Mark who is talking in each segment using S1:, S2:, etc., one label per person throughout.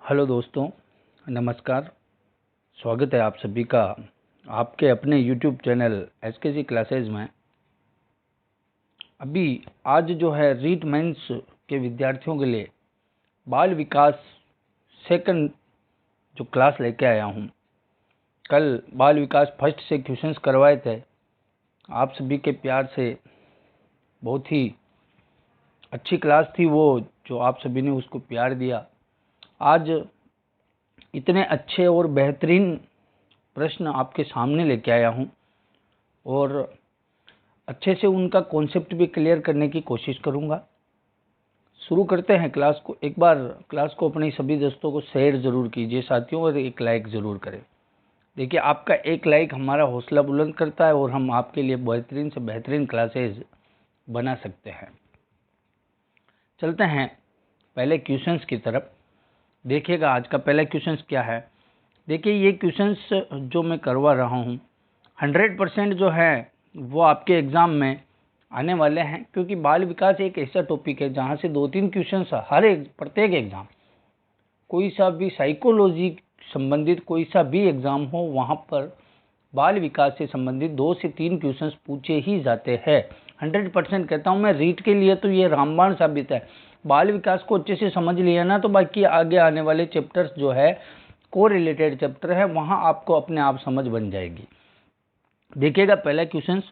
S1: Hello दोस्तों, नमस्कार। स्वागत है आप सभी का आपके अपने यूट्यूब चैनल एसकेसी क्लासेज में। अभी आज जो है रीट मेंस के विद्यार्थियों के लिए बाल विकास सेकंड जो क्लास लेके आया हूँ। कल बाल विकास फर्स्ट से क्वेश्चंस करवाए थे। आप सभी के प्यार से बहुत ही अच्छी क्लास थी वो, जो आप सभी ने उसको प्यार दिया। आज इतने अच्छे और बेहतरीन प्रश्न आपके सामने लेके आया हूं और अच्छे से उनका कॉन्सेप्ट भी क्लियर करने की कोशिश करूंगा। शुरू करते हैं क्लास को। एक बार क्लास को अपने सभी दोस्तों को शेयर जरूर कीजिए साथियों, और एक लाइक जरूर करें। देखिए, आपका एक लाइक हमारा हौसला बुलंद करता है और हम आपके लिए बेहतरीन से बेहतरीन क्लासेज बना सकते हैं। चलते हैं पहले क्वेश्चंस की तरफ। देखिएगा आज का पहला क्वेश्चन क्या है। देखिए, ये क्वेश्चंस जो मैं करवा रहा हूँ 100% जो है वो आपके एग्ज़ाम में आने वाले हैं, क्योंकि बाल विकास एक ऐसा टॉपिक है जहाँ से 2-3 क्वेश्चंस हर एक प्रत्येक एग्ज़ाम, कोई सा भी साइकोलॉजी संबंधित कोई सा भी एग्ज़ाम हो, वहाँ पर बाल विकास से संबंधित 2 से 3 क्वेश्चंस पूछे ही जाते हैं। 100% कहता हूँ मैं। रीट के लिए तो ये रामबाण साबित है। बाल विकास को अच्छे से समझ लिया ना, तो बाकी आगे आने वाले चैप्टर्स जो है को रिलेटेड चैप्टर है, वहाँ आपको अपने आप समझ बन जाएगी। देखिएगा पहला क्वेश्चन,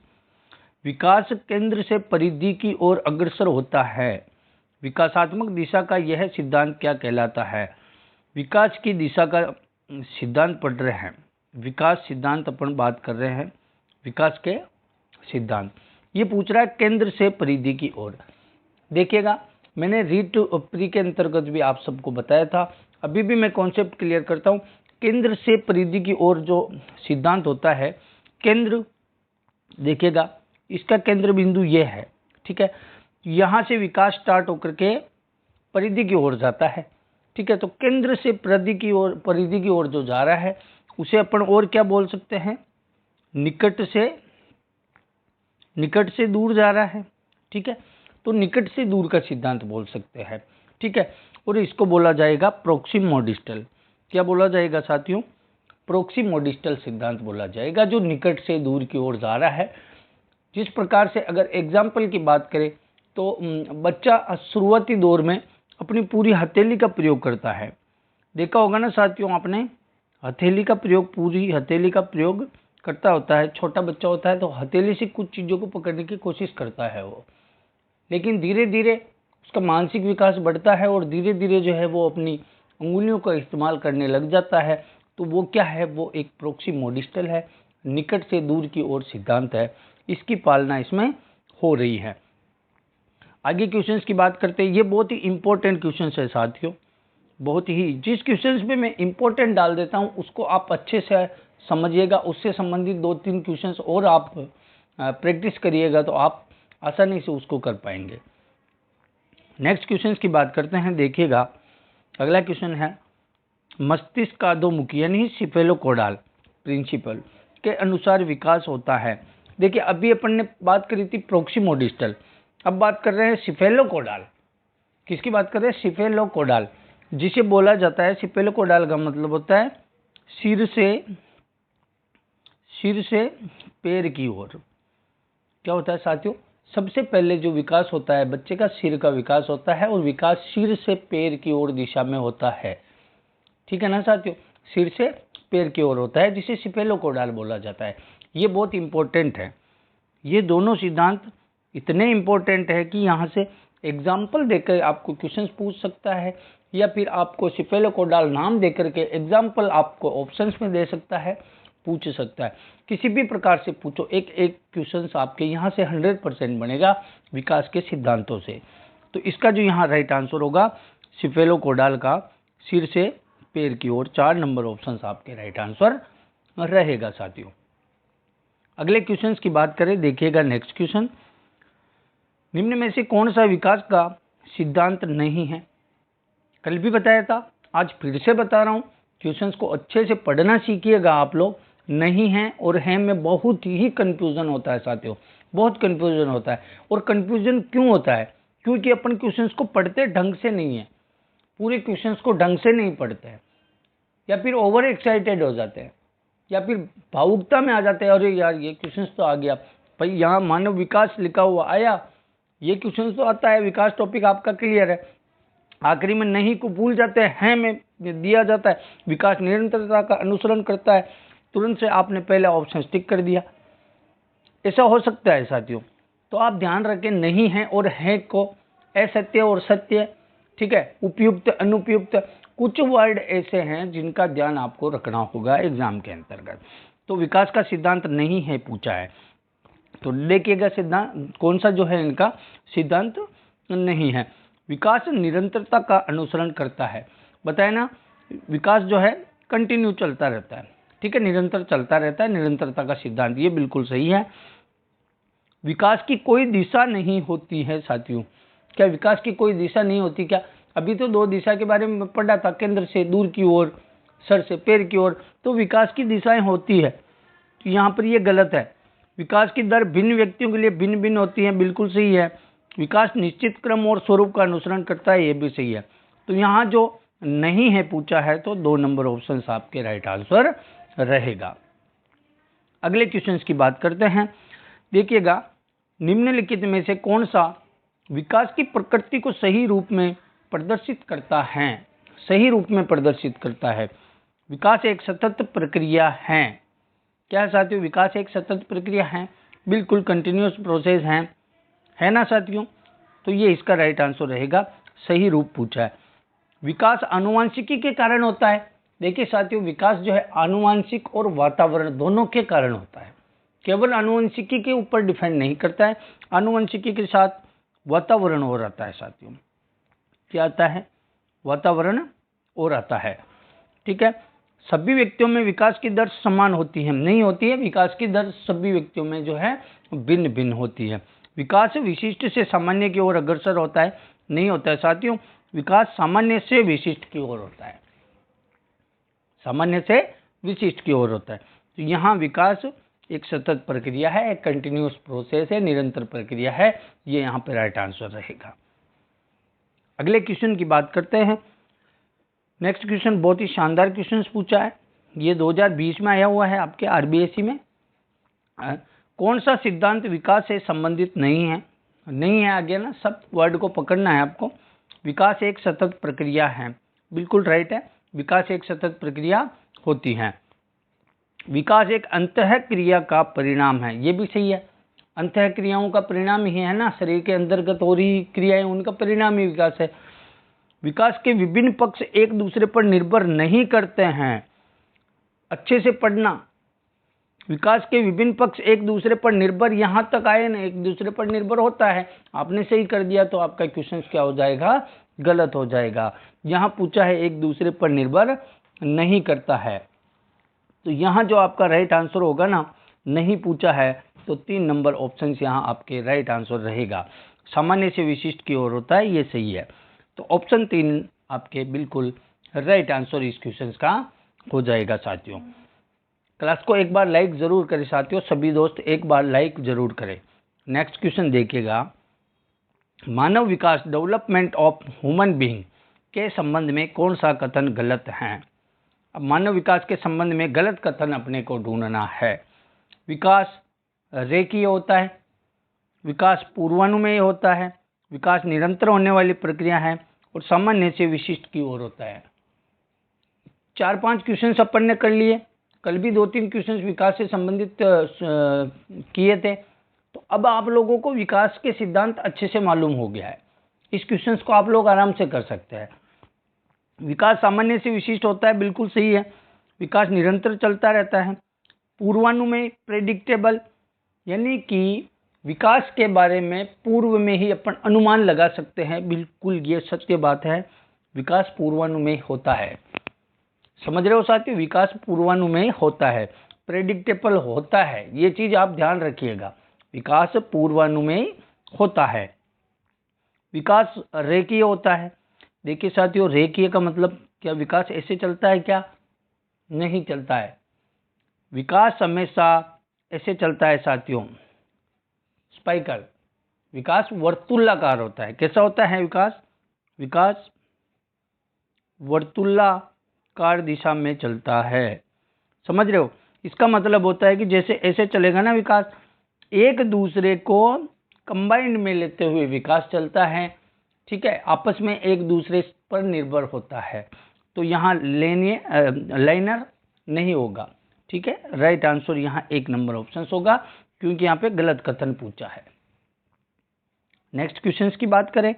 S1: विकास केंद्र से परिधि की ओर अग्रसर होता है। विकासात्मक दिशा का यह सिद्धांत क्या कहलाता है। विकास की दिशा का सिद्धांत पढ़ रहे हैं। विकास सिद्धांत अपन बात कर रहे हैं, विकास के सिद्धांत। ये पूछ रहा है केंद्र से परिधि की ओर। देखिएगा, मैंने रीट प्री के अंतर्गत भी आप सबको बताया था, अभी भी मैं कॉन्सेप्ट क्लियर करता हूँ। केंद्र से परिधि की ओर जो सिद्धांत होता है, केंद्र, देखिएगा इसका केंद्र बिंदु ये है, ठीक है। यहाँ से विकास स्टार्ट होकर के परिधि की ओर जाता है, ठीक है। तो केंद्र से परिधि की ओर जो जा रहा है उसे अपन और क्या बोल सकते हैं, निकट से दूर जा रहा है, ठीक है। तो निकट से दूर का सिद्धांत बोल सकते हैं, ठीक है। और इसको बोला जाएगा प्रोक्सिमोडिस्टल। क्या बोला जाएगा साथियों? प्रोक्सिमोडिस्टल सिद्धांत बोला जाएगा, जो निकट से दूर की ओर जा रहा है। जिस प्रकार से अगर एग्जाम्पल की बात करें तो बच्चा शुरुआती दौर में अपनी पूरी हथेली का प्रयोग करता है। देखा होगा ना साथियों आपने, हथेली का प्रयोग, पूरी हथेली का प्रयोग करता होता है। छोटा बच्चा होता है तो हथेली से कुछ चीज़ों को पकड़ने की कोशिश करता है वो, लेकिन धीरे धीरे उसका मानसिक विकास बढ़ता है और धीरे धीरे जो है वो अपनी उंगलियों का इस्तेमाल करने लग जाता है। तो वो क्या है, वो एक प्रोक्सिमोडिस्टल है, निकट से दूर की ओर सिद्धांत है। इसकी पालना इसमें हो रही है। आगे क्वेश्चंस की बात करते हैं। ये बहुत ही इंपॉर्टेंट क्वेश्चंस है साथियों, बहुत ही। जिस क्वेश्चंस पे मैं इंपॉर्टेंट डाल देता हूँ उसको आप अच्छे से समझिएगा, उससे संबंधित 2-3 क्वेश्चंस और आप प्रैक्टिस करिएगा तो आप आसानी से उसको कर पाएंगे। नेक्स्ट क्वेश्चंस की बात करते हैं। देखिएगा अगला क्वेश्चन है, मस्तिष्क का अधोमुखी यानी सिफेलोकोडाल प्रिंसिपल के अनुसार विकास होता है। देखिए, अभी अपन ने बात करी थी प्रोक्सिमोडिस्टल, अब बात कर रहे हैं सिफेलोकोडाल। किसकी बात कर रहे हैं? सिफेलोकोडाल, जिसे बोला जाता है, सिफेलोकोडाल का मतलब होता है सिर से पैर की ओर। क्या होता है साथियों? सबसे पहले जो विकास होता है बच्चे का, सिर का विकास होता है, और विकास सिर से पैर की ओर दिशा में होता है, ठीक है ना साथियों। सिर से पैर की ओर होता है, जिसे सिफेलोकोडाल बोला जाता है। ये बहुत इंपॉर्टेंट है। ये दोनों सिद्धांत इतने इंपॉर्टेंट है कि यहाँ से एग्जाम्पल देकर आपको क्वेश्चंस पूछ सकता है, या फिर आपको सिफेलोकोडाल नाम देकर के एग्जाम्पल आपको ऑप्शंस में दे सकता है, पूछ सकता है। किसी भी प्रकार से पूछो, एक एक क्वेश्चंस आपके यहाँ से 100% बनेगा विकास के सिद्धांतों से। तो इसका जो यहाँ राइट आंसर होगा सिफेलोकोडाल का सिर से पैर की ओर, 4 नंबर ऑप्शन आपके राइट आंसर रहेगा साथियों। अगले क्वेश्चंस की बात करें। देखिएगा नेक्स्ट क्वेश्चन, निम्न में से कौन सा विकास का सिद्धांत नहीं है? कल भी बताया था, आज फिर से बता रहा हूँ। क्वेश्चंस को अच्छे से पढ़ना सीखिएगा आप लोग। नहीं है और है में बहुत ही कंफ्यूजन होता है साथियों, बहुत कंफ्यूजन होता है। और कंफ्यूजन क्यों होता है? क्योंकि अपन क्वेश्चंस को पढ़ते ढंग से नहीं है। पूरे क्वेश्चंस को ढंग से नहीं पढ़ते हैं, या फिर ओवर एक्साइटेड हो जाते हैं, या फिर भावुकता में आ जाते हैं, अरे यार ये क्वेश्चंस तो आ गया भाई, यहाँ मानव विकास लिखा हुआ आया, ये क्वेश्चन तो आता है, विकास टॉपिक आपका क्लियर है, आखिरी में नहीं को भूल जाते हैं में दिया जाता है, विकास निरंतरता का अनुसरण करता है, तुरंत से आपने पहले ऑप्शन टिक कर दिया। ऐसा हो सकता है साथियों, तो आप ध्यान रखें नहीं है और है को असत्य और सत्य, ठीक है, उपयुक्त अनुपयुक्त, कुछ वर्ड ऐसे हैं जिनका ध्यान आपको रखना होगा एग्जाम के अंतर्गत। तो विकास का सिद्धांत नहीं है पूछा है, तो देखिएगा सिद्धांत कौन सा जो है इनका सिद्धांत नहीं है। विकास निरंतरता का अनुसरण करता है, बताए ना, विकास जो है कंटिन्यू चलता रहता है, ठीक है, निरंतर चलता रहता है, निरंतरता का सिद्धांत, ये बिल्कुल सही है। विकास की कोई दिशा नहीं होती है साथियों, क्या विकास की कोई दिशा नहीं होती क्या? अभी तो 2 दिशा के बारे में पढ़ा था, केंद्र से दूर की ओर, सर से पैर की ओर, तो विकास की दिशाएं होती है, तो यहाँ पर ये गलत है। विकास की दर भिन्न व्यक्तियों के लिए भिन्न भिन्न होती है, बिल्कुल सही है। विकास निश्चित क्रम और स्वरूप का अनुसरण करता है, ये भी सही है। तो यहाँ जो नहीं है पूछा है, तो 2 नंबर ऑप्शन आपके राइट आंसर रहेगा। अगले क्वेश्चन की बात करते हैं। देखिएगा, निम्नलिखित में से कौन सा विकास की प्रकृति को सही रूप में प्रदर्शित करता है? सही रूप में प्रदर्शित करता है। विकास एक सतत प्रक्रिया है। क्या साथियों, विकास एक सतत प्रक्रिया है? बिल्कुल कंटिन्यूअस प्रोसेस है ना साथियों? तो ये इसका राइट आंसर रहेगा, सही रूप पूछा है। विकास आनुवंशिकी के कारण होता है। देखिए साथियों, विकास जो है आनुवंशिक और वातावरण दोनों के कारण होता है, केवल आनुवंशिकी के ऊपर डिपेंड नहीं करता है, आनुवंशिकी के साथ वातावरण और आता है साथियों। क्या आता है? वातावरण और आता है, ठीक है। सभी व्यक्तियों में विकास की दर समान होती है? नहीं होती है, विकास की दर सभी व्यक्तियों में जो है भिन्न भिन्न होती है। विकास विशिष्ट से सामान्य की ओर अग्रसर होता है? नहीं होता है साथियों, विकास सामान्य से विशिष्ट की ओर होता है, सामान्य से विशिष्ट की ओर होता है। तो यहाँ विकास एक सतत प्रक्रिया है, एक कंटिन्यूअस प्रोसेस है, निरंतर प्रक्रिया है, ये यहाँ पे राइट आंसर रहेगा। अगले क्वेश्चन की बात करते हैं। नेक्स्ट क्वेश्चन बहुत ही शानदार क्वेश्चन पूछा है, ये 2020 में आया हुआ है आपके आरबीएससी में। कौन सा सिद्धांत विकास से संबंधित नहीं है? नहीं है आगे ना, सब वर्ड को पकड़ना है आपको। विकास एक सतत प्रक्रिया है, बिल्कुल राइट है, विकास एक सतत प्रक्रिया होती है। विकास एक अंतः क्रिया का परिणाम है, ये भी सही है, अंतः क्रियाओं का परिणाम ही है ना, शरीर के अंतर्गत हो रही क्रियाएं उनका परिणाम ही विकास है। विकास के विभिन्न पक्ष एक दूसरे पर निर्भर नहीं करते हैं, अच्छे से पढ़ना। विकास के विभिन्न पक्ष एक दूसरे पर निर्भर, यहाँ तक आए ना, एक दूसरे पर निर्भर होता है, आपने सही कर दिया तो आपका क्वेश्चन क्या हो जाएगा? गलत हो जाएगा। यहाँ पूछा है एक दूसरे पर निर्भर नहीं करता है, तो यहाँ जो आपका राइट आंसर होगा ना, नहीं पूछा है, तो 3 नंबर ऑप्शन यहाँ आपके राइट आंसर रहेगा। सामान्य से विशिष्ट की ओर होता है, ये सही है, तो ऑप्शन 3 आपके बिल्कुल राइट आंसर इस क्वेश्चन का हो जाएगा साथियों। क्लास को एक बार लाइक जरूर करें साथियों, सभी दोस्त एक बार लाइक जरूर करें। नेक्स्ट क्वेश्चन देखिएगा, मानव विकास डेवलपमेंट ऑफ ह्यूमन बीइंग के संबंध में कौन सा कथन गलत है? अब मानव विकास के संबंध में गलत कथन अपने को ढूंढना है। विकास रेखीय होता है, विकास पूर्वानुमेय होता है, विकास निरंतर होने वाली प्रक्रिया है, और सामान्य से विशिष्ट की ओर होता है। 4-5 क्वेश्चन अपन ने कर लिए, कल भी 2-3 क्वेश्चन विकास से संबंधित किए थे, तो अब आप लोगों को विकास के सिद्धांत अच्छे से मालूम हो गया है, इस क्वेश्चन को आप लोग आराम से कर सकते हैं। विकास सामान्य से विशिष्ट होता है, बिल्कुल सही है। विकास निरंतर चलता रहता है। पूर्वानुमेय प्रेडिक्टेबल, यानी कि विकास के बारे में पूर्व में ही अपन अनुमान लगा सकते हैं, बिल्कुल ये सत्य बात है, विकास पूर्वानुमेय होता है। समझ रहे हो साथियों, विकास पूर्वानुमेय होता है, प्रेडिक्टेबल होता है, ये चीज आप ध्यान रखिएगा, विकास पूर्वानुमेय होता है। विकास रेखीय होता है। देखिए साथियों, रेखीय का मतलब क्या, विकास ऐसे चलता है क्या? नहीं चलता है, विकास हमेशा ऐसे चलता है साथियों, स्पाइकल। विकास वर्तुलाकार होता है। कैसा होता है विकास? विकास वर्तुलाकार दिशा में चलता है। समझ रहे हो? इसका मतलब होता है कि जैसे ऐसे चलेगा ना विकास, एक दूसरे को कंबाइंड में लेते हुए विकास चलता है। ठीक है, आपस में एक दूसरे पर निर्भर होता है। तो यहाँ लाइनर नहीं होगा। ठीक है, राइट आंसर यहाँ 1 नंबर ऑप्शन होगा, क्योंकि यहाँ पे गलत कथन पूछा है। नेक्स्ट क्वेश्चन की बात करें,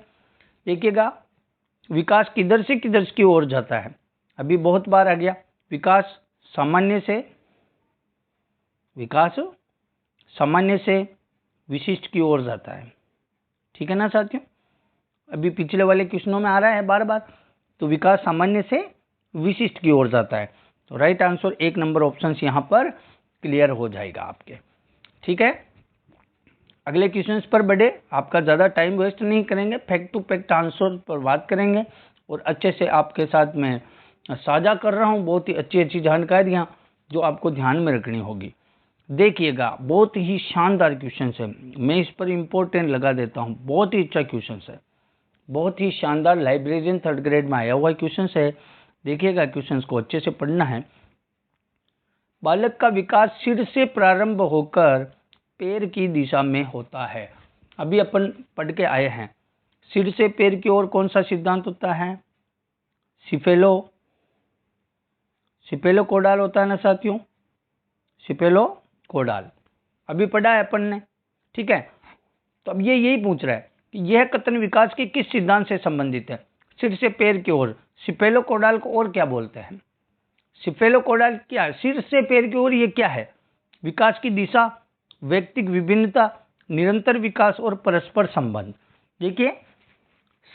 S1: देखिएगा विकास किधर से किधर की ओर जाता है। अभी बहुत बार आ गया, विकास सामान्य से विशिष्ट की ओर जाता है। ठीक है ना साथियों, अभी पिछले वाले क्वेश्चनों में आ रहा है बार बार। तो विकास सामान्य से विशिष्ट की ओर जाता है। तो राइट आंसर 1 नंबर ऑप्शन यहाँ पर क्लियर हो जाएगा आपके। ठीक है, अगले क्वेश्चन पर बढ़े, आपका ज़्यादा टाइम वेस्ट नहीं करेंगे, फैक्ट टू फैक्ट आंसर पर बात करेंगे और अच्छे से आपके साथ में साझा कर रहा हूँ बहुत ही अच्छी जानकारियाँ जो आपको ध्यान में रखनी होगी। देखिएगा बहुत ही शानदार क्वेश्चन है, मैं इस पर इम्पोर्टेंट लगा देता हूँ। बहुत ही अच्छा क्वेश्चन है, बहुत ही शानदार, लाइब्रेरियन 3rd ग्रेड में आया हुआ क्वेश्चन है। देखिएगा क्वेश्चन को अच्छे से पढ़ना है। बालक का विकास सिर से प्रारंभ होकर पैर की दिशा में होता है। अभी अपन पढ़ के आए हैं, सिर से पैर की ओर कौन सा सिद्धांत होता है? सिफेलोकोडाल होता है ना साथियों, सिफेलोकोडाल अभी पढ़ा है अपन ने। ठीक है, तो अब ये यही पूछ रहा है कि यह कथन विकास के किस सिद्धांत से संबंधित है? सिर से पैर की ओर, सिफेलोकोडाल को और क्या बोलते हैं? सिफेलोकोडाल क्या है? सिर से पैर की ओर, ये क्या है? विकास की दिशा, व्यक्तिक विभिन्नता, निरंतर विकास और परस्पर संबंध। देखिए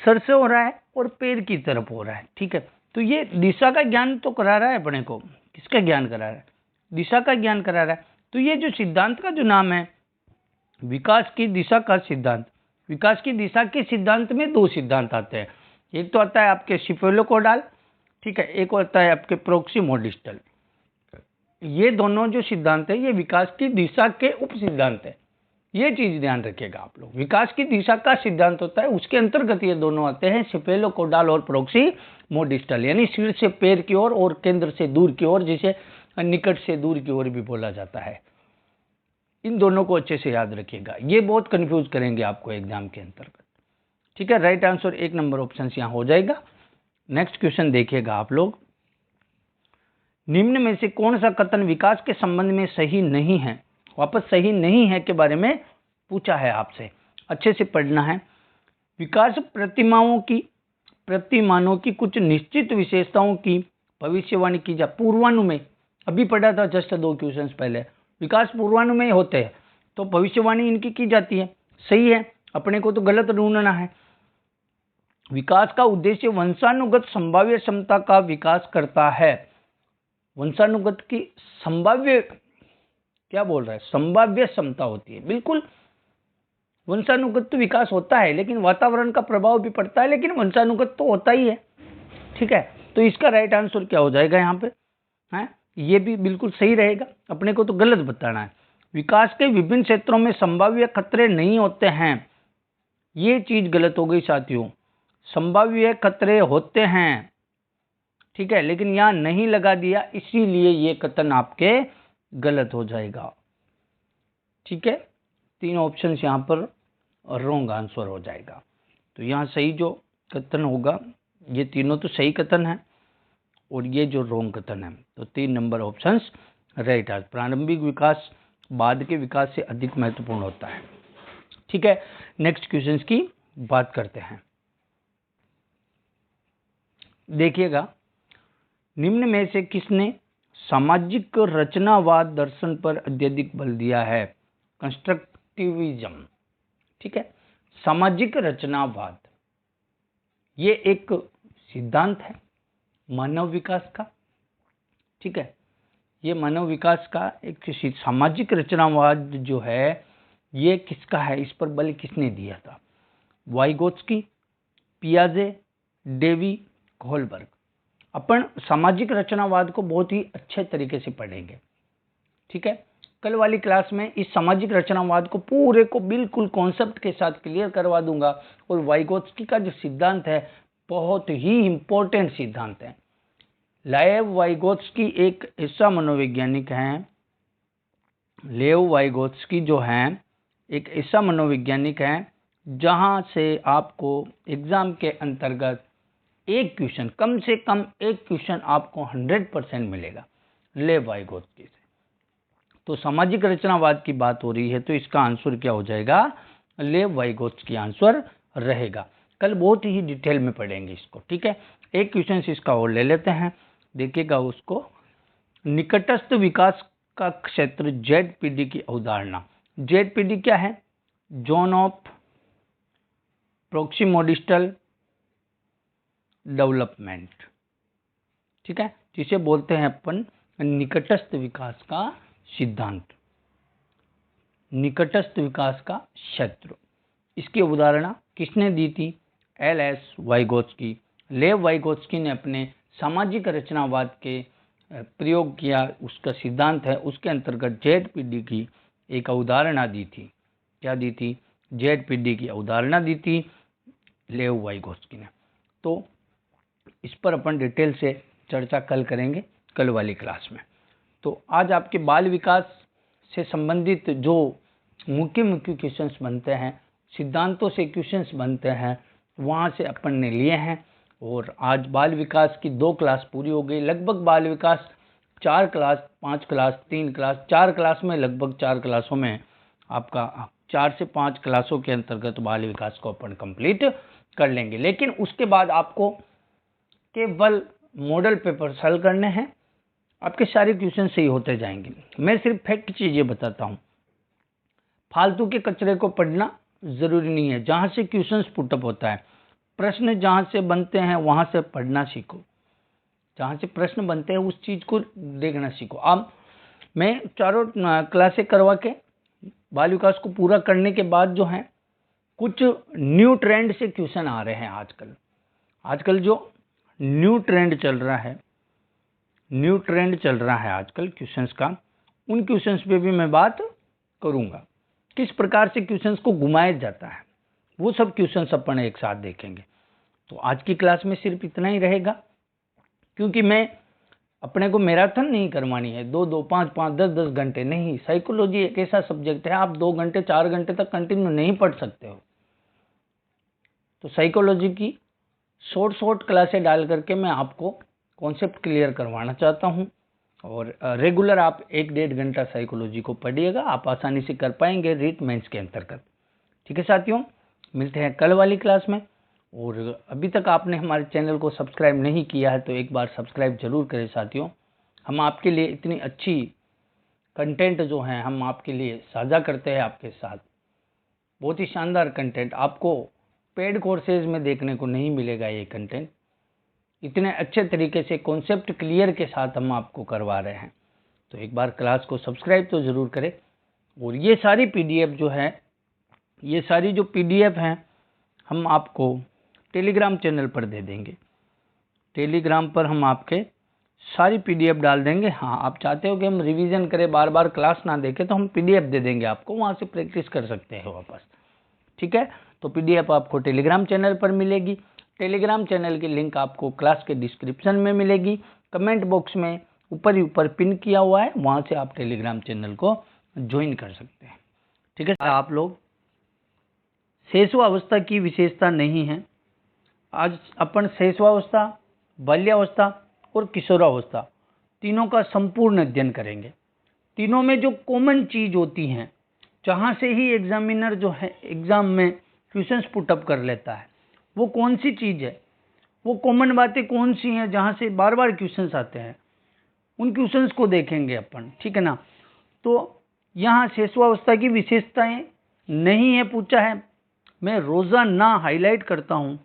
S1: सर से हो रहा है और पैर की तरफ हो रहा है। ठीक है, तो ये दिशा का ज्ञान तो करा रहा है अपने को। किसका ज्ञान करा रहा है? दिशा का ज्ञान करा रहा है। तो ये जो सिद्धांत का जो नाम है विकास की दिशा का सिद्धांत, विकास की दिशा के सिद्धांत में 2 सिद्धांत आते हैं। एक तो आता है आपके सिफेलोकोडाल, ठीक है, एक होता है आपके प्रोक्सिमोडिस्टल। ये दोनों जो सिद्धांत है ये विकास की दिशा के उप सिद्धांत है। ये चीज ध्यान रखिएगा आप लोग, विकास की दिशा का सिद्धांत होता है, उसके अंतर्गत ये दोनों आते हैं, सिफेलोकोडाल और प्रोक्सिमोडिस्टल, यानी सिर से पैर की ओर और केंद्र से दूर की ओर, जिसे निकट से दूर की ओर भी बोला जाता है। इन दोनों को अच्छे से याद रखिएगा, ये बहुत कंफ्यूज करेंगे आपको एग्जाम के अंतर्गत। ठीक है, राइट आंसर 1 नंबर ऑप्शन यहाँ हो जाएगा। नेक्स्ट क्वेश्चन देखिएगा आप लोग, निम्न में से कौन सा कथन विकास के संबंध में सही नहीं है? वापस सही नहीं है के बारे में पूछा है आपसे, अच्छे से पढ़ना है। विकास प्रतिमानों की कुछ निश्चित विशेषताओं की भविष्यवाणी की जा, पूर्वानुमेय, अभी पढ़ा था जस्ट 2 क्वेश्चन पहले, विकास पूर्वानुमेय होते हैं तो भविष्यवाणी इनकी की जाती है। सही है, अपने को तो गलत ढूंढना है। विकास का उद्देश्य वंशानुगत संभाव्य क्षमता का विकास करता है। वंशानुगत की संभाव्य, क्या बोल रहा है, संभाव्य क्षमता होती है। बिल्कुल, वंशानुगत तो विकास होता है, लेकिन वातावरण का प्रभाव भी पड़ता है, लेकिन वंशानुगत तो होता ही है। ठीक है, तो इसका राइट आंसर क्या हो जाएगा यहाँ पे? है ये भी बिल्कुल सही रहेगा, अपने को तो गलत बताना है। विकास के विभिन्न क्षेत्रों में संभाव्य खतरे नहीं होते हैं, ये चीज गलत हो गई साथियों। संभाव्य खतरे होते हैं, ठीक है, लेकिन यहां नहीं लगा दिया, इसीलिए ये कथन आपके गलत हो जाएगा। ठीक है, 3 ऑप्शन यहां पर रॉन्ग आंसर हो जाएगा। तो यहां सही जो कथन होगा, ये तीनों तो सही कथन है और ये जो रॉन्ग कथन है, तो 3 नंबर ऑप्शन राइट है। प्रारंभिक विकास बाद के विकास से अधिक महत्वपूर्ण होता है। ठीक है, नेक्स्ट क्वेश्चन की बात करते हैं। देखिएगा, निम्न में से किसने सामाजिक रचनावाद दर्शन पर अत्यधिक बल दिया है? कंस्ट्रक्टिविज्म। ठीक है, सामाजिक रचनावाद ये एक सिद्धांत है मानव विकास का। ठीक है, ये मानव विकास का एक सामाजिक रचनावाद जो है ये किसका है, इस पर बल किसने दिया था? वाइगोत्स्की, पियाजे, डेवी, होलबर्ग। अपन सामाजिक रचनावाद को बहुत ही अच्छे तरीके से पढ़ेंगे। ठीक है, कल वाली क्लास में इस सामाजिक रचनावाद को पूरे को बिल्कुल कॉन्सेप्ट के साथ क्लियर करवा दूंगा, और वाइगोत्स्की का जो सिद्धांत है बहुत ही इम्पोर्टेंट सिद्धांत है। लेव वाइगोत्स्की एक ऐसा मनोवैज्ञानिक हैं, लेव वाइगोत्स्की जो हैं एक ऐसा मनोवैज्ञानिक हैं जहां से आपको एग्जाम के अंतर्गत एक क्वेश्चन, कम से कम एक क्वेश्चन आपको 100% मिलेगा लेव वाइगोत्स्की से। तो सामाजिक रचनावाद की बात हो रही है तो इसका आंसर क्या हो जाएगा? लेव वाइगोत्स्की आंसर रहेगा। कल बहुत ही डिटेल में पढ़ेंगे इसको, ठीक है। एक क्वेश्चन इसका और ले लेते हैं, देखिएगा उसको। निकटस्थ विकास का क्षेत्र ZPD की अवधारणा। ZPD क्या है? जोन ऑफ प्रोक्सिमोडिस्टल डेवलपमेंट, ठीक है, जिसे बोलते हैं अपन निकटस्थ विकास का सिद्धांत, निकटस्थ विकास का क्षेत्र। इसकी अवधारणा किसने दी थी? LS Vygotsky. लेव वाइगोत्स्की ने अपने सामाजिक रचनावाद के प्रयोग किया, उसका सिद्धांत है, उसके अंतर्गत ZPD की एक अवधारणा दी थी। क्या दी थी? ZPD की अवधारणा दी थी लेव वाइगोत्स्की ने। तो इस पर अपन डिटेल से चर्चा कल करेंगे, कल वाली क्लास में। तो आज आपके बाल विकास से संबंधित जो मुख्य क्वेश्चंस बनते हैं, सिद्धांतों से क्वेश्चंस बनते हैं, वहाँ से अपन ने लिए हैं। और आज बाल विकास की 2 क्लास पूरी हो गई। लगभग बाल विकास 4 क्लास, 5 क्लास, 3 क्लास, 4 क्लास में, लगभग 4 क्लासों में आपका 4 से 5 क्लासों के अंतर्गत बाल विकास को अपन कंप्लीट कर लेंगे। लेकिन उसके बाद आपको केवल मॉडल पेपर सॉल्व करने हैं, आपके सारे क्वेश्चन सही होते जाएंगे। मैं सिर्फ फैक्ट चीजें बताता हूँ, फालतू के कचरे को पढ़ना जरूरी नहीं है। जहाँ से क्वेश्चन पुटअप होता है, प्रश्न जहाँ से बनते हैं वहाँ से पढ़ना सीखो, जहाँ से प्रश्न बनते हैं उस चीज को देखना सीखो। अब मैं चारों क्लासें करवा के बाल विकास को पूरा करने के बाद जो है कुछ न्यू ट्रेंड से क्वेश्चन आ रहे हैं। आजकल जो न्यू ट्रेंड चल रहा है, न्यू ट्रेंड चल रहा है आजकल क्वेश्चंस का, उन क्वेश्चंस पे भी मैं बात करूंगा। किस प्रकार से क्वेश्चंस को घुमाया जाता है, वो सब क्वेश्चंस अपन एक साथ देखेंगे। तो आज की क्लास में सिर्फ इतना ही रहेगा, क्योंकि मैं अपने को मैराथन नहीं करवानी है, 2-2, 5-5, 10-10 घंटे नहीं। साइकोलॉजी एक ऐसा सब्जेक्ट है, आप 2 घंटे 4 घंटे तक कंटिन्यू नहीं पढ़ सकते हो। तो साइकोलॉजी की शॉर्ट क्लासें डाल करके मैं आपको कॉन्सेप्ट क्लियर करवाना चाहता हूं। और रेगुलर आप 1-1.5 घंटा साइकोलॉजी को पढ़िएगा, आप आसानी से कर पाएंगे रीट मेंस के अंतर्गत। ठीक है साथियों, मिलते हैं कल वाली क्लास में। और अभी तक आपने हमारे चैनल को सब्सक्राइब नहीं किया है तो एक बार सब्सक्राइब जरूर करें साथियों। हम आपके लिए इतनी अच्छी कंटेंट जो है हम आपके लिए साझा करते हैं आपके साथ। बहुत ही शानदार कंटेंट, आपको पेड कोर्सेज में देखने को नहीं मिलेगा। ये कंटेंट इतने अच्छे तरीके से कॉन्सेप्ट क्लियर के साथ हम आपको करवा रहे हैं। तो एक बार क्लास को सब्सक्राइब तो ज़रूर करें। और ये सारी PDF जो है, ये सारी जो PDF हैं हम आपको टेलीग्राम चैनल पर दे देंगे। टेलीग्राम पर हम आपके सारी PDF डाल देंगे। हाँ, आप चाहते हो कि हम रिवीजन करें, बार बार क्लास ना देखें, तो हम PDF दे देंगे आपको, वहाँ से प्रैक्टिस कर सकते हो वापस। ठीक है, तो PDF आपको टेलीग्राम चैनल पर मिलेगी। टेलीग्राम चैनल की लिंक आपको क्लास के डिस्क्रिप्शन में मिलेगी, कमेंट बॉक्स में ऊपर ही ऊपर पिन किया हुआ है, वहाँ से आप टेलीग्राम चैनल को ज्वाइन कर सकते हैं। ठीक है, आप लोग शैशवावस्था की विशेषता नहीं है। आज अपन शैशवावस्था, बाल्यावस्था और किशोरावस्था तीनों का संपूर्ण अध्ययन करेंगे। तीनों में जो कॉमन चीज होती हैं, जहाँ से ही एग्जामिनर जो है एग्जाम में क्वेश्चंस पुटअप कर लेता है, वो कौन सी चीज़ है, वो कॉमन बातें कौन सी हैं जहाँ से बार बार क्वेश्चंस आते हैं, उन क्वेश्चंस को देखेंगे अपन। ठीक है ना। तो यहाँ शैशवावस्था की विशेषताएं नहीं है पूछा है, मैं रोजाना हाईलाइट करता हूँ।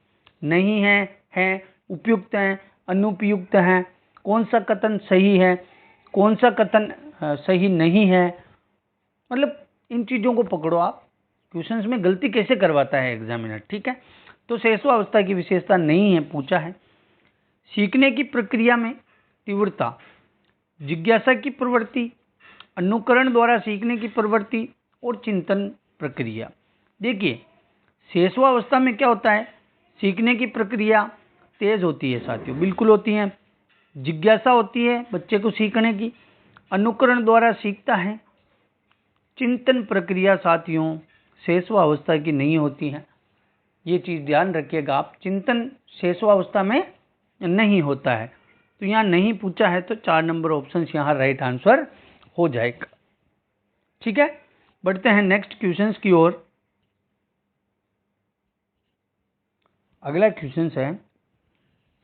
S1: नहीं है, उपयुक्त हैं, अनुपयुक्त हैं, कौन सा कथन सही है, कौन सा कथन सही नहीं है, मतलब इन चीज़ों को पकड़ो आप। क्वेश्चंस में गलती कैसे करवाता है एग्जामिनर। ठीक है, तो शैशवावस्था की विशेषता नहीं है पूछा है। सीखने की प्रक्रिया में तीव्रता, जिज्ञासा की प्रवृत्ति, अनुकरण द्वारा सीखने की प्रवृत्ति और चिंतन प्रक्रिया। देखिए, शैशवावस्था में क्या होता है, सीखने की प्रक्रिया, तेज होती है साथियों, बिल्कुल होती है। जिज्ञासा होती है बच्चे को सीखने की, अनुकरण द्वारा सीखता है। चिंतन प्रक्रिया साथियों शैशवावस्था की नहीं होती है, ये चीज ध्यान रखिएगा आप। चिंतन शैशवावस्था में नहीं होता है, तो यहाँ नहीं पूछा है, तो 4 नंबर ऑप्शन यहाँ राइट आंसर हो जाएगा। ठीक है, बढ़ते हैं नेक्स्ट क्वेश्चंस की ओर। अगला क्वेश्चन है,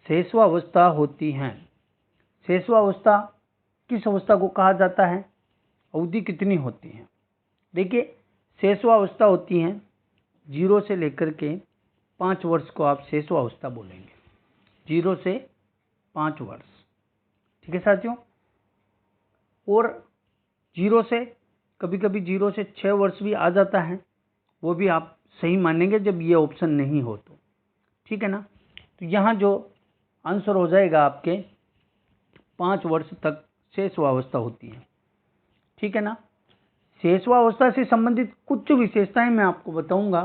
S1: शैशवावस्था होती है, शैशवावस्था किस अवस्था को कहा जाता है, अवधि कितनी होती है। देखिए, शैशवावस्था होती है 0 से लेकर के 5 वर्ष को आप शैशवावस्था बोलेंगे, 0 से 5 वर्ष। ठीक है साथियों, और 0 से कभी कभी 0 से 6 वर्ष भी आ जाता है, वो भी आप सही मानेंगे जब ये ऑप्शन नहीं हो तो। ठीक है ना, तो यहाँ जो आंसर हो जाएगा आपके 5 वर्ष तक शैशवावस्था होती है। ठीक है ना, शैशवावस्था से संबंधित कुछ विशेषताएं मैं आपको बताऊंगा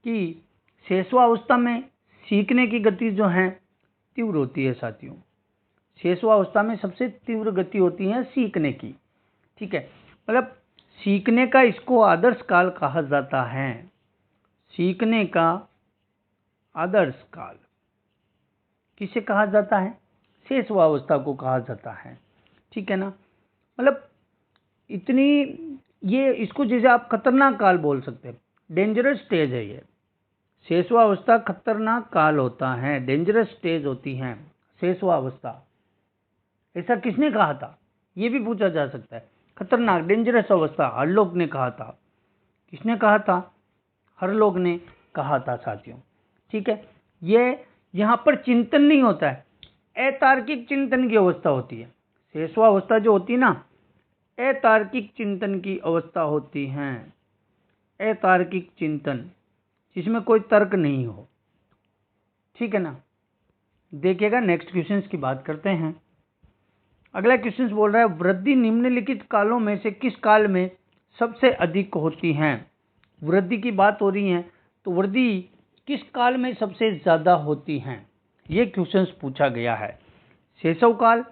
S1: कि शैशवावस्था में सीखने की गति जो है तीव्र होती है साथियों। शैशवावस्था में सबसे तीव्र गति होती है सीखने की। ठीक है, मतलब सीखने का इसको आदर्श काल कहा जाता है, सीखने का आदर्श काल किसे कहा जाता है, शैशवावस्था को कहा जाता है। ठीक है ना, मतलब इतनी ये इसको जैसे आप खतरनाक काल बोल सकते हैं, डेंजरस स्टेज है ये। शैशवावस्था खतरनाक काल होता है, डेंजरस स्टेज होती है शैशवावस्था। ऐसा किसने कहा था, ये भी पूछा जा सकता है। खतरनाक डेंजरस अवस्था हरलोक ने कहा था। किसने कहा था, हरलोक ने कहा था साथियों। ठीक है, ये यहाँ पर चिंतन नहीं होता है, अतार्किक चिंतन की अवस्था होती है। शैशवावस्था जो होती है ना, अतार्किक चिंतन की अवस्था होती है, अतार्किक चिंतन जिसमें कोई तर्क नहीं हो। ठीक है ना, देखिएगा नेक्स्ट क्वेश्चंस की बात करते हैं। अगला क्वेश्चन बोल रहा है, वृद्धि निम्नलिखित कालों में से किस काल में सबसे अधिक होती है। वृद्धि की बात हो रही है, तो वृद्धि किस काल में सबसे ज्यादा होती है, ये क्वेश्चन पूछा गया है। शैशव काल,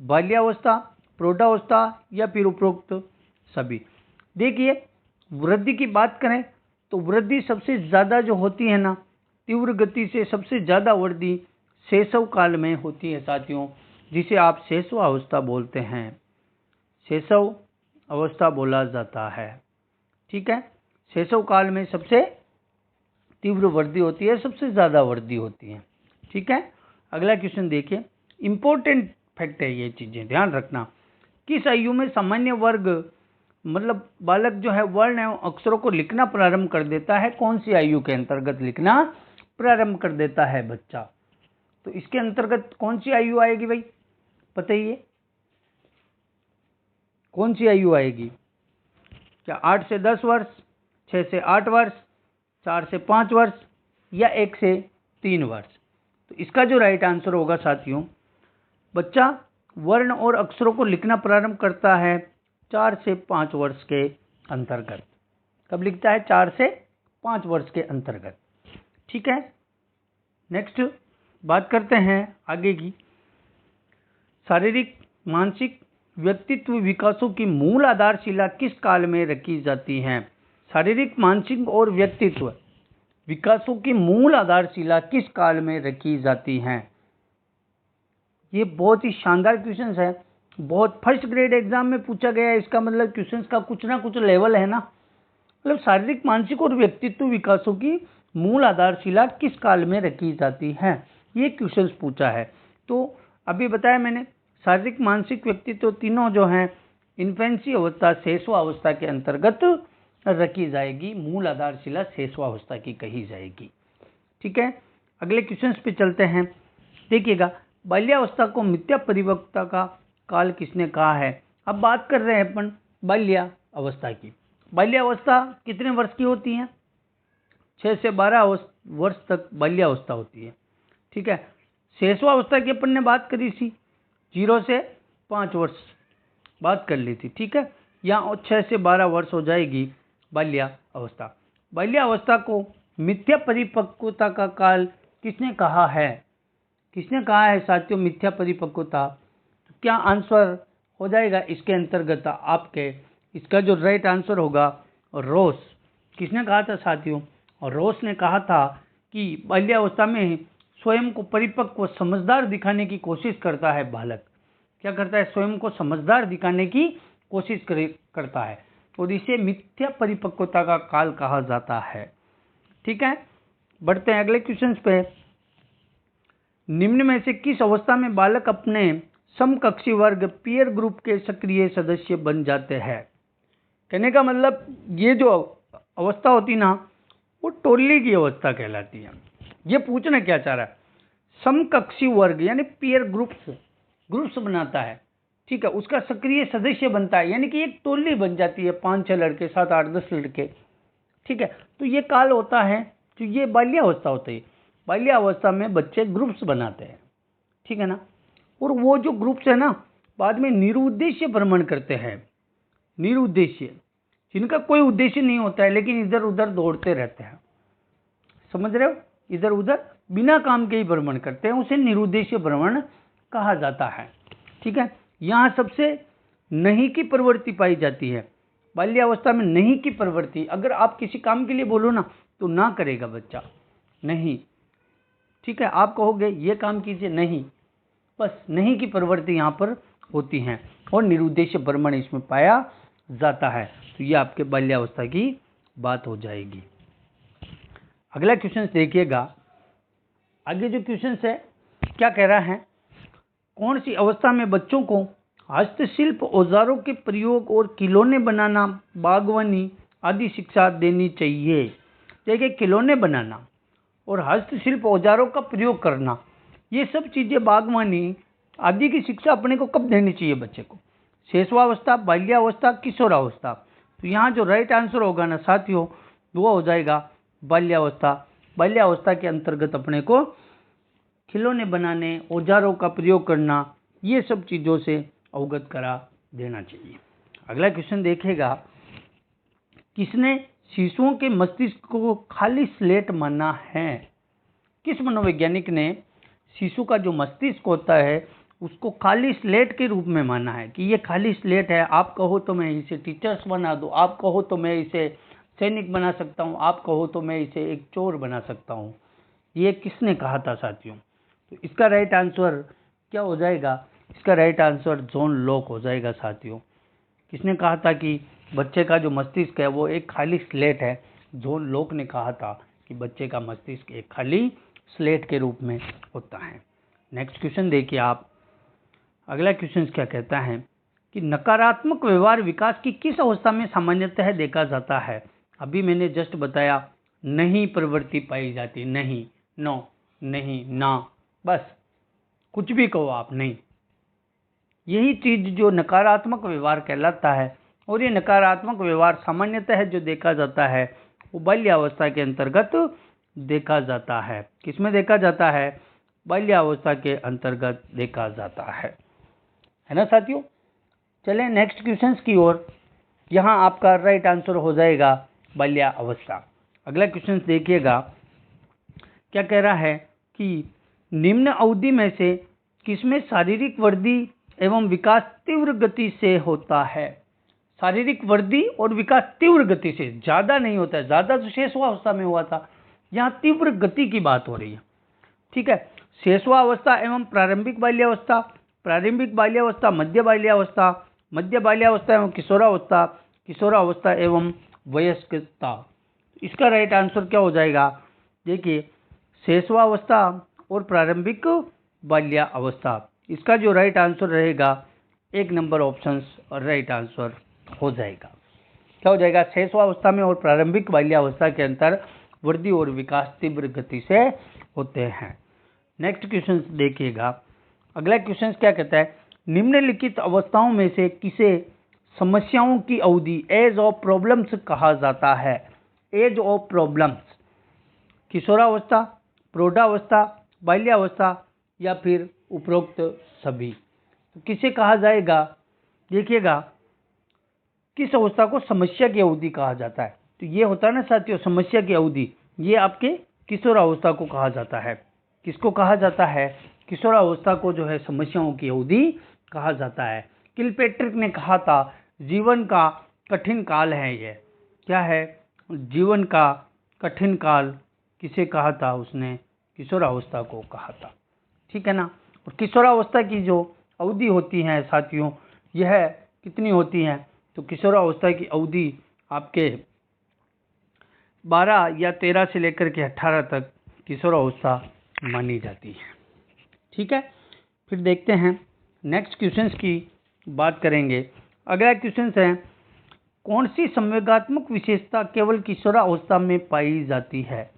S1: बाल्यावस्था, प्रौढ़ावस्था या फिर उपरोक्त सभी। देखिए, वृद्धि की बात करें तो वृद्धि सबसे ज्यादा जो होती है ना, तीव्र गति से सबसे ज्यादा वृद्धि शैशव काल में होती है साथियों, जिसे आप शैशवावस्था बोलते हैं, शैशव अवस्था बोला जाता है। ठीक है, शैशव काल में सबसे तीव्र वृद्धि होती है, सबसे ज्यादा वृद्धि होती है। ठीक है, अगला क्वेश्चन देखिए, इंपॉर्टेंट फैक्ट है, ये चीजें ध्यान रखना। किस आयु में सामान्य वर्ग मतलब बालक जो है वर्ण एवं अक्षरों को लिखना प्रारंभ कर देता है, कौन सी आयु के अंतर्गत लिखना प्रारंभ कर देता है बच्चा, तो इसके अंतर्गत कौन सी आयु आएगी भाई, बताइए कौन सी आयु आएगी। क्या 8 से 10 वर्ष, 6 से 8 वर्ष, 4 से 5 वर्ष या 1 से 3 वर्ष। तो इसका जो राइट आंसर होगा साथियों, बच्चा वर्ण और अक्षरों को लिखना प्रारंभ करता है 4 से 5 वर्ष के अंतर्गत। कब लिखता है, 4 से 5 वर्ष के अंतर्गत। ठीक है, नेक्स्ट बात करते हैं आगे की। शारीरिक मानसिक व्यक्तित्व विकासों की मूल आधारशिला किस काल में रखी जाती है। शारीरिक मानसिक और व्यक्तित्व विकासों की मूल आधारशिला किस काल में रखी जाती है। ये बहुत ही शानदार क्वेश्चन है, बहुत फर्स्ट ग्रेड एग्जाम में पूछा गया है। इसका मतलब क्वेश्चन का कुछ ना कुछ लेवल है ना, मतलब शारीरिक मानसिक और व्यक्तित्व विकासों की मूल आधारशिला किस काल में रखी जाती है, ये क्वेश्चन पूछा है। तो अभी बताया मैंने, शारीरिक मानसिक व्यक्तित्व तीनों जो हैं इन्फेंसी अवस्था शैशवावस्था के अंतर्गत रखी जाएगी, मूल आधारशिला शैशवावस्था की कही जाएगी। ठीक है, अगले क्वेश्चन पे चलते हैं। देखिएगा, बाल्यावस्था को मिथ्या परिपक्वता का काल किसने कहा है। अब बात कर रहे हैं अपन बाल्यावस्था की। बाल्यावस्था कितने वर्ष की होती है, 6 से 12 वर्ष तक बाल्यावस्था होती है। ठीक है, शैशवावस्था की अपन ने बात करी थी, 0 से 5 वर्ष बात कर ली थी। ठीक है, यहाँ 6 से 12 वर्ष हो जाएगी बाल्यावस्था। बाल्यावस्था को मिथ्या परिपक्वता का काल किसने कहा है, किसने कहा है साथियों मिथ्या परिपक्वता? तो क्या आंसर हो जाएगा इसके अंतर्गत आपके? इसका जो राइट आंसर होगा रोस। किसने कहा था साथियों? और रोस ने कहा था कि बाल्यावस्था में स्वयं को परिपक्व समझदार दिखाने की कोशिश करता है बालक। क्या करता है? स्वयं को समझदार दिखाने की कोशिश करता है, और इसे मिथ्या परिपक्वता का काल कहा जाता है। ठीक है, बढ़ते हैं अगले क्वेश्चन पे। निम्न में से किस अवस्था में बालक अपने समकक्षी वर्ग पीयर ग्रुप के सक्रिय सदस्य बन जाते हैं? कहने का मतलब ये जो अवस्था होती ना, वो टोली की अवस्था कहलाती है। ये पूछना क्या चाह रहा है? समकक्षी वर्ग यानी पीयर ग्रुप्स बनाता है, ठीक है, उसका सक्रिय सदस्य बनता है, यानी कि एक टोली बन जाती है, 5-6 लड़के, 7-8, 10 लड़के। ठीक है, तो ये काल होता है, तो ये बाल्यावस्था होती है। बाल्यावस्था में बच्चे ग्रुप्स बनाते हैं, ठीक है ना, और वो जो ग्रुप्स है ना, बाद में निरुद्देश्य भ्रमण करते हैं। निरुद्देश्य, जिनका कोई उद्देश्य नहीं होता है, लेकिन इधर उधर दौड़ते रहते हैं, समझ रहे हो, इधर उधर बिना काम के ही भ्रमण करते हैं, उसे निरुद्देश्य भ्रमण कहा जाता है। ठीक है, यहाँ सबसे नहीं की प्रवृत्ति पाई जाती है। बाल्यावस्था में नहीं की प्रवृत्ति, अगर आप किसी काम के लिए बोलो ना तो ना करेगा बच्चा, नहीं। ठीक है, आप कहोगे ये काम कीजिए, नहीं, बस नहीं की प्रवृत्ति यहाँ पर होती है, और निरुद्देश्य भ्रमण इसमें पाया जाता है। तो ये आपके बाल्यावस्था की बात हो जाएगी। अगला क्वेश्चन देखिएगा, आगे जो क्वेश्चन है क्या कह रहा है? कौन सी अवस्था में बच्चों को हस्तशिल्प औजारों के प्रयोग और खिलौने बनाना, बागवानी आदि शिक्षा देनी चाहिए? देखिए, खिलौने बनाना और हस्तशिल्प औजारों का प्रयोग करना, ये सब चीज़ें, बागवानी आदि की शिक्षा अपने को कब देनी चाहिए बच्चे को? शेषवावस्था, बाल्यावस्था, किशोरावस्था। तो यहाँ जो राइट आंसर होगा ना साथियों, वो हो जाएगा बाल्यावस्था। बाल्यावस्था के अंतर्गत अपने को खिलौने बनाने, औजारों का प्रयोग करना, ये सब चीज़ों से अवगत करा देना चाहिए। अगला क्वेश्चन देखिएगा, किसने शिशुओं के मस्तिष्क को खाली स्लेट माना है? किस मनोवैज्ञानिक ने शिशु का जो मस्तिष्क होता है उसको खाली स्लेट के रूप में माना है कि ये खाली स्लेट है, आप कहो तो मैं इसे टीचर्स बना दूं, आप कहो तो मैं इसे सैनिक बना सकता हूं, आप कहो तो मैं इसे एक चोर बना सकता हूं। ये किसने कहा था साथियों? तो इसका राइट आंसर क्या हो जाएगा? इसका राइट आंसर जॉन लॉक हो जाएगा साथियों। किसने कहा था कि बच्चे का जो मस्तिष्क है वो एक खाली स्लेट है? जॉन लॉक ने कहा था कि बच्चे का मस्तिष्क एक खाली स्लेट के रूप में होता है। नेक्स्ट क्वेश्चन देखिए आप। अगला क्वेश्चन क्या कहता है कि नकारात्मक व्यवहार विकास की किस अवस्था में सामान्यतः देखा जाता है? अभी मैंने जस्ट बताया, नहीं प्रवृत्ति पाई जाती, नहीं, नो, नहीं, ना, बस कुछ भी कहो आप, नहीं। यही चीज जो नकारात्मक व्यवहार कहलाता है, और ये नकारात्मक व्यवहार सामान्यतः जो देखा जाता है वो बाल्यावस्था के अंतर्गत देखा जाता है। किसमें देखा जाता है? बाल्यावस्था के अंतर्गत देखा जाता है ना साथियों। चलें नेक्स्ट क्वेश्चंस की ओर। यहाँ आपका राइट आंसर हो जाएगा बाल्यावस्था। अगला क्वेश्चन देखिएगा, क्या कह रहा है कि निम्न अवधि में से किसमें शारीरिक वृद्धि एवं विकास तीव्र गति से होता है? शारीरिक वृद्धि और विकास तीव्र गति से, ज्यादा नहीं होता है, ज्यादा तो शेषवावस्था में हुआ था, यहाँ तीव्र गति की बात हो रही है। ठीक है, शेषवावस्था एवं प्रारंभिक बाल्यावस्था, प्रारंभिक बाल्यावस्था, मध्य बाल्यावस्था, मध्य बाल्यावस्था एवं किशोरावस्था, किशोरावस्था एवं वयस्कता। इसका राइट आंसर क्या हो जाएगा? देखिए, शेषवावस्था और प्रारंभिक बाल्यावस्था। इसका जो राइट आंसर रहेगा 1 नंबर ऑप्शन राइट आंसर हो जाएगा। क्या हो जाएगा? शेषवावस्था में और प्रारंभिक बाल्यावस्था के अंतर वृद्धि और विकास तीव्र गति से होते हैं। नेक्स्ट क्वेश्चन देखिएगा। अगला क्वेश्चन क्या कहता है? निम्नलिखित अवस्थाओं में से किसे समस्याओं की अवधि, एज ऑफ प्रॉब्लम्स कहा जाता है? एज ऑफ प्रॉब्लम्स, किशोरावस्था, प्रौढ़ावस्था, बाल्यावस्था या फिर उपरोक्त सभी। तो किसे कहा जाएगा? देखिएगा, किस अवस्था को समस्या की अवधि कहा जाता है? तो ये होता है ना साथियों समस्या की अवधि, ये आपके किशोरावस्था को कहा जाता है। किसको कहा जाता है? किशोरावस्था को जो है समस्याओं की अवधि कहा जाता है। किलपेट्रिक ने कहा था जीवन का कठिन काल है ये। क्या है? जीवन का कठिन काल किसे कहा था उसने? किशोरावस्था को कहा था। ठीक है ना। और किशोरावस्था की जो अवधि होती है साथियों, यह कितनी होती है? तो किशोरावस्था की अवधि आपके 12 या 13 से लेकर के 18 तक किशोरावस्था मानी जाती है। ठीक है। फिर देखते हैं नेक्स्ट क्वेश्चंस की बात करेंगे। अगला क्वेश्चन है, कौन सी संवेगात्मक विशेषता केवल किशोरावस्था में पाई जाती है?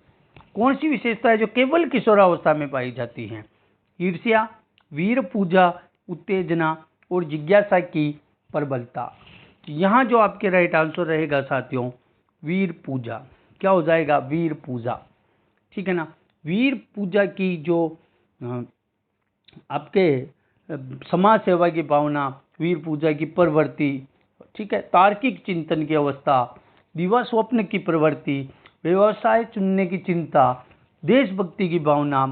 S1: कौन सी विशेषता है जो केवल किशोरावस्था में पाई जाती है? ईर्ष्या, वीर पूजा, उत्तेजना और जिज्ञासा की प्रबलता। यहाँ जो आपके राइट आंसर रहेगा साथियों, वीर पूजा। क्या हो जाएगा? वीर पूजा। ठीक है ना। वीर पूजा की जो आपके समाज सेवा की भावना, वीर पूजा की प्रवृत्ति, ठीक है, तार्किक चिंतन की अवस्था, दिवा स्वप्न की प्रवृत्ति, व्यवसाय चुनने की चिंता, देशभक्ति की भावना,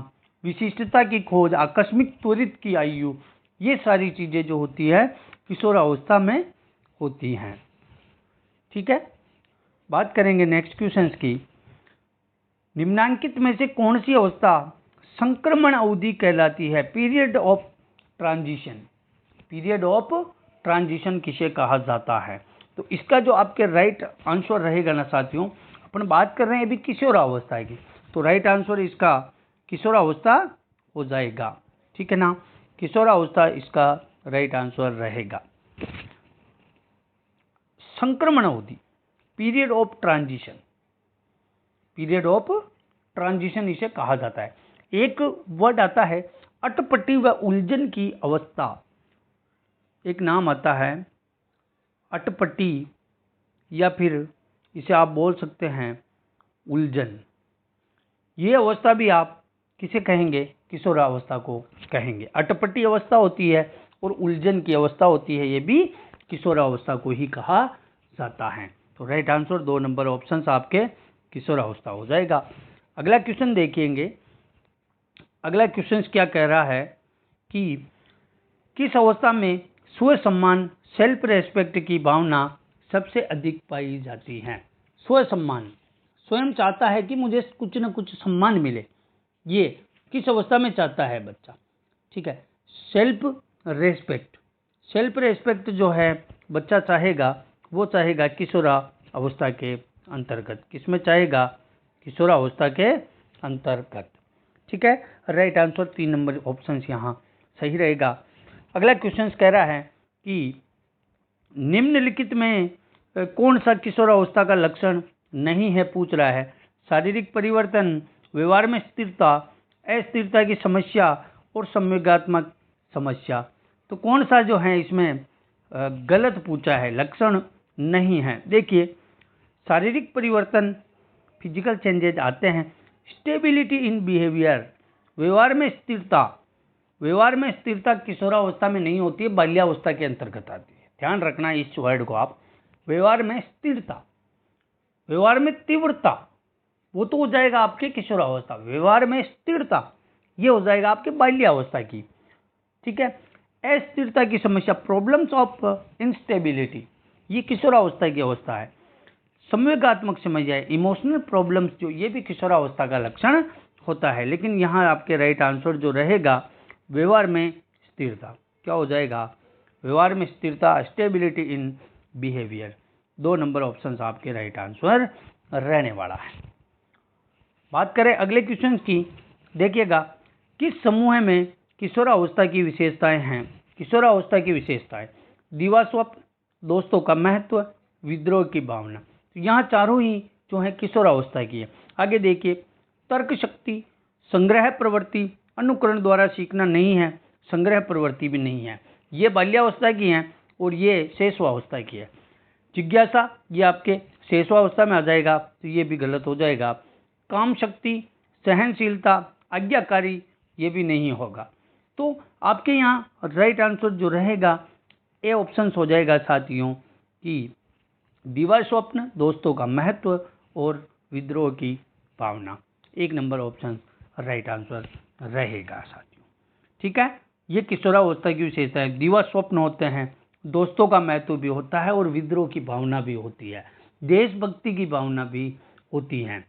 S1: विशिष्टता की खोज, आकस्मिक त्वरित की आयु, ये सारी चीजें जो होती है किशोरावस्था में होती हैं। ठीक है। बात करेंगे नेक्स्ट क्वेश्चंस की। निम्नांकित में से कौन सी अवस्था संक्रमण अवधि कहलाती है? Period of transition. Period of transition किसे कहा जाता है? तो इसका जो आपके राइट आंसर रहेगा ना साथियों, अपन बात कर रहे हैं अभी किशोरावस्था की, तो राइट आंसर इसका किशोरावस्था हो जाएगा। ठीक है ना। किशोरावस्था इसका राइट आंसर रहेगा। संक्रमण अवधि, period of transition, period of transition इसे कहा जाता है। एक वर्ड आता है अटपटी व उलझन की अवस्था। एक नाम आता है अटपटी, या फिर इसे आप बोल सकते हैं उलझन। ये अवस्था भी आप किसे कहेंगे? किशोरावस्था को कहेंगे। अटपटी अवस्था होती है और उलझन की अवस्था होती है, ये भी किशोरावस्था को ही कहा जाता है। तो राइट आंसर 2 नंबर ऑप्शन आपके किशोरावस्था हो जाएगा। अगला क्वेश्चन देखेंगे। अगला क्वेश्चन क्या कह रहा है कि किस अवस्था में स्व सम्मान, सेल्फ रेस्पेक्ट की भावना सबसे अधिक पाई जाती है? स्व सम्मान, स्वयं चाहता है कि मुझे कुछ न कुछ सम्मान मिले, ये किस अवस्था में चाहता है बच्चा? ठीक है। सेल्फ रेस्पेक्ट, सेल्फ रेस्पेक्ट जो है बच्चा चाहेगा, वो चाहेगा किशोरावस्था के अंतर्गत। किसमें चाहेगा? किशोरावस्था के अंतर्गत। ठीक है। राइट आंसर 3 नंबर ऑप्शन यहाँ सही रहेगा। अगला क्वेश्चन कह रहा है कि निम्नलिखित में कौन सा किशोरावस्था का लक्षण नहीं है? पूछ रहा है। शारीरिक परिवर्तन, व्यवहार में स्थिरता, अस्थिरता की समस्या और संवेगात्मक समस्या। तो कौन सा जो है इसमें गलत पूछा है, लक्षण नहीं है? देखिए, शारीरिक परिवर्तन, फिजिकल चेंजेज आते हैं। स्टेबिलिटी इन बिहेवियर, व्यवहार में स्थिरता, व्यवहार में स्थिरता किशोरावस्था में नहीं होती है, बाल्यावस्था के अंतर्गत आती है। ध्यान रखना इस वर्ड को आप। व्यवहार में स्थिरता, व्यवहार में तीव्रता, वो तो हो जाएगा आपके किशोरावस्था। व्यवहार में स्थिरता, ये हो जाएगा आपके बाल्यावस्था की। ठीक है। अस्थिरता की समस्या, प्रॉब्लम्स ऑफ इंस्टेबिलिटी, ये किशोरावस्था की अवस्था है। संवेगात्मक समस्या, इमोशनल प्रॉब्लम्स, जो ये भी किशोरावस्था का लक्षण होता है। लेकिन यहाँ आपके राइट आंसर जो रहेगा व्यवहार में स्थिरता। क्या हो जाएगा? व्यवहार में स्थिरता, stability in behaviour. 2 number option आपके राइट आंसर रहने वाला है। बात करें अगले क्वेश्चन की। देखिएगा, किस समूह में किशोरावस्था की विशेषताएं हैं? किशोरावस्था की विशेषताएं, दिवा स्वप्न, दोस्तों का महत्व, विद्रोह की भावना। तो यहाँ चारों ही जो है किशोरावस्था की है। आगे देखिए, तर्क शक्ति, संग्रह प्रवृत्ति, अनुकरण द्वारा सीखना नहीं है, संग्रह प्रवृत्ति भी नहीं है। ये बाल्यावस्था की है और ये शैशवावस्था की है। जिज्ञासा, ये आपके शैशवावस्था में आ जाएगा, तो ये भी गलत हो जाएगा। काम शक्ति, सहनशीलता, आज्ञाकारी, ये भी नहीं होगा। तो आपके यहाँ राइट आंसर जो रहेगा ए ऑप्शन हो जाएगा साथियों कि दिवा स्वप्न, दोस्तों का महत्व और विद्रोह की भावना। 1 नंबर ऑप्शन राइट आंसर रहेगा साथियों। ठीक है, ये किशोरावस्था की विशेषता है। दिवा स्वप्न होते हैं, दोस्तों का महत्व भी होता है और विद्रोह की भावना भी होती है, देशभक्ति की भावना भी होती है।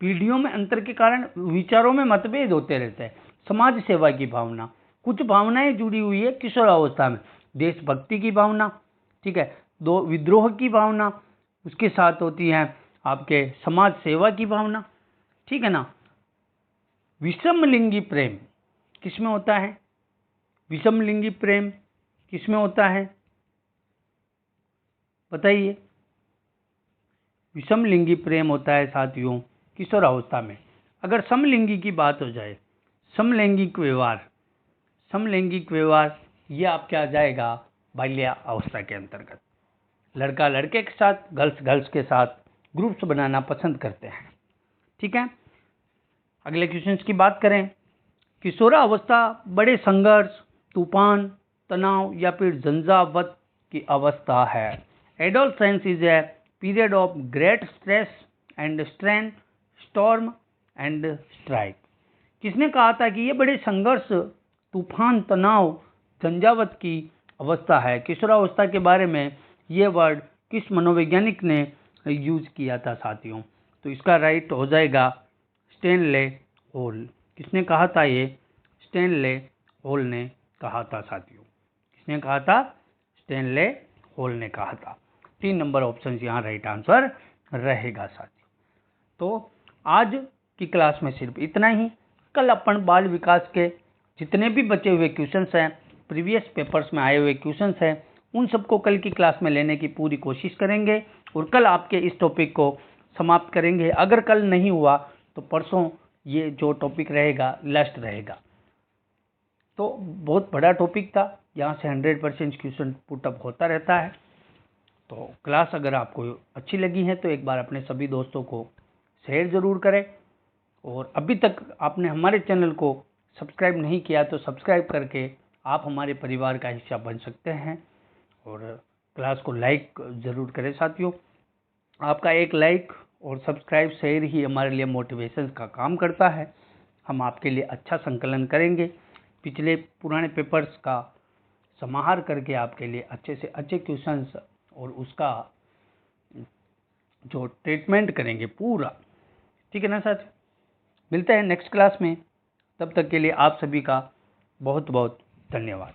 S1: पीढ़ियों में अंतर के कारण विचारों में मतभेद होते रहते हैं। समाज सेवा की भावना, कुछ भावनाएं जुड़ी हुई है किशोरावस्था में। देशभक्ति की भावना, ठीक है, दो विद्रोह की भावना, उसके साथ होती है आपके समाज सेवा की भावना, ठीक है ना। विषमलिंगी प्रेम किसमें होता है? विषमलिंगी प्रेम किसमें होता है बताइए? विषमलिंगी प्रेम होता है साथियों किशोरावस्था में। अगर समलिंगी की बात हो जाए, समलैंगिक व्यवहार ये आपके आ जाएगा बाल्यावस्था के अंतर्गत। लड़का लड़के के साथ, गर्ल्स गर्ल्स के साथ ग्रुप्स बनाना पसंद करते हैं, ठीक है। अगले क्वेश्चन की बात करें, किशोरावस्था बड़े संघर्ष, तूफान, तनाव या फिर झंझावत की अवस्था है। Adolescence is a period of great stress and strain, storm and strike. किसने कहा था कि ये बड़े संघर्ष, तूफान, तनाव, झंझावत की अवस्था है? किशोरावस्था के बारे में ये वर्ड किस मनोवैज्ञानिक ने यूज किया था साथियों? तो इसका राइट हो जाएगा स्टैनले हॉल। किसने कहा था ये? स्टैनले हॉल ने कहा था साथियों। किसने कहा था? स्टैनले हॉल ने कहा था। 3 नंबर ऑप्शन यहाँ राइट आंसर रहेगा साथियों। तो आज की क्लास में सिर्फ इतना ही। कल अपन बाल विकास के जितने भी बचे हुए क्वेश्चंस हैं, प्रीवियस पेपर्स में आए हुए क्वेश्चंस हैं, उन सबको कल की क्लास में लेने की पूरी कोशिश करेंगे और कल आपके इस टॉपिक को समाप्त करेंगे। अगर कल नहीं हुआ तो परसों ये जो टॉपिक रहेगा लास्ट रहेगा। तो बहुत बड़ा टॉपिक था, यहाँ से 100% क्वेश्चन पुटअप होता रहता है। तो क्लास अगर आपको अच्छी लगी है तो एक बार अपने सभी दोस्तों को शेयर ज़रूर करें, और अभी तक आपने हमारे चैनल को सब्सक्राइब नहीं किया तो सब्सक्राइब करके आप हमारे परिवार का हिस्सा बन सकते हैं, और क्लास को लाइक ज़रूर करें साथियों। आपका एक लाइक और सब्सक्राइब शेयर ही हमारे लिए मोटिवेशन का काम करता है। हम आपके लिए अच्छा संकलन करेंगे, पिछले पुराने पेपर्स का समाहार करके आपके लिए अच्छे से अच्छे क्वेश्चंस और उसका जो ट्रीटमेंट करेंगे पूरा, ठीक है ना साथियों। मिलते हैं नेक्स्ट क्लास में, तब तक के लिए आप सभी का बहुत बहुत धन्यवाद।